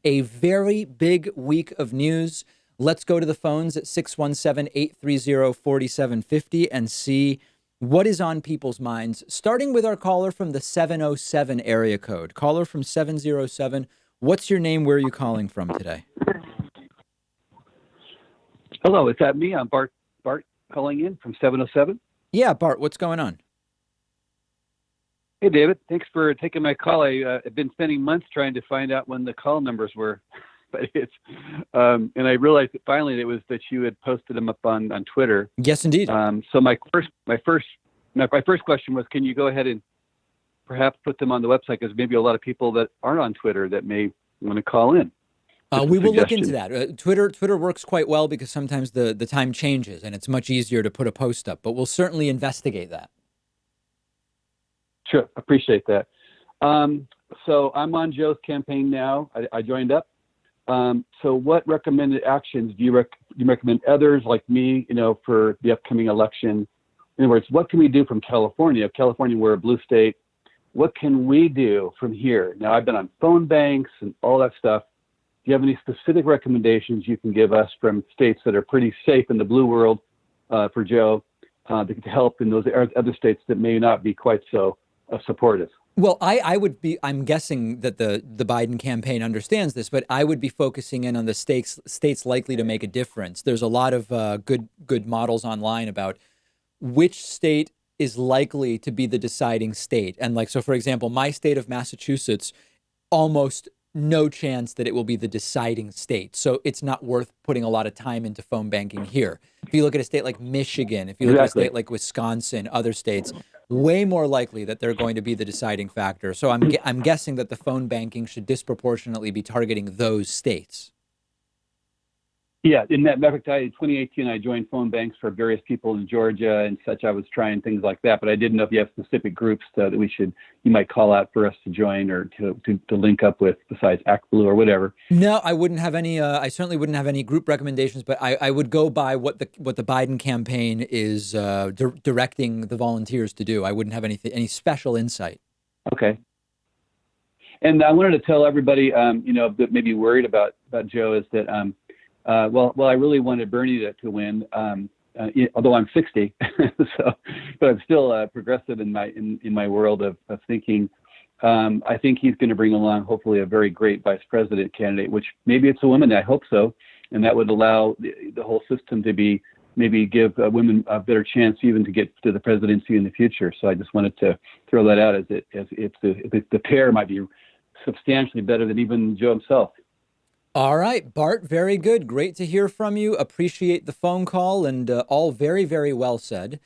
a very big week of news. Let's go to the phones at 617-830-4750 and see what is on people's minds, starting with our caller from the 707 area code. Caller from 707, what's your name? Where are you calling from today? Hello, is that me? I'm Bart calling in from 707. Yeah, Bart, what's going on? Hey, David. Thanks for taking my call. I've been spending months trying to find out when the call numbers were, but and I realized that finally it was that you had posted them up on Twitter. Yes, indeed. So my first question was, can you go ahead and perhaps put them on the website? Because maybe a lot of people that aren't on Twitter that may want to call in. We will look into that. Twitter works quite well because sometimes the time changes and it's much easier to put a post up, but we'll certainly investigate that. Sure, appreciate that. So I'm on Joe's campaign now. I joined up. So what recommended actions do you recommend others like me, for the upcoming election? In other words, what can we do from California? California, we're a blue state. What can we do from here? Now, I've been on phone banks and all that stuff. Do you have any specific recommendations you can give us from states that are pretty safe in the blue world for Joe to help in those other states that may not be quite so supportive? Well, I'm guessing that the Biden campaign understands this, but I would be focusing in on the states likely to make a difference. There's a lot of good models online about which state is likely to be the deciding state. And so for example, my state of Massachusetts, almost no chance that it will be the deciding state. So it's not worth putting a lot of time into phone banking here. If you look at a state like Michigan, if you look at a state like Wisconsin, other states, way more likely that they're going to be the deciding factor. So I'm guessing that the phone banking should disproportionately be targeting those states. Yeah, in that fact, in 2018, I joined phone banks for various people in Georgia and such. I was trying things like that, but I didn't know if you have specific groups that you might call out for us to join or to link up with besides Act Blue or whatever. No, I wouldn't have any. I certainly wouldn't have any group recommendations, but I would go by what the Biden campaign is directing the volunteers to do. I wouldn't have any special insight. Okay. And I wanted to tell everybody, that may be worried about Joe is that. Well, I really wanted Bernie to win, although I'm 60, but I'm still progressive in my world of thinking. I think he's going to bring along hopefully a very great vice president candidate, which maybe it's a woman. I hope so, and that would allow the whole system to maybe give women a better chance even to get to the presidency in the future. So I just wanted to throw that out as the pair might be substantially better than even Joe himself. All right, Bart, very good. Great to hear from you. Appreciate the phone call and all very, very well said.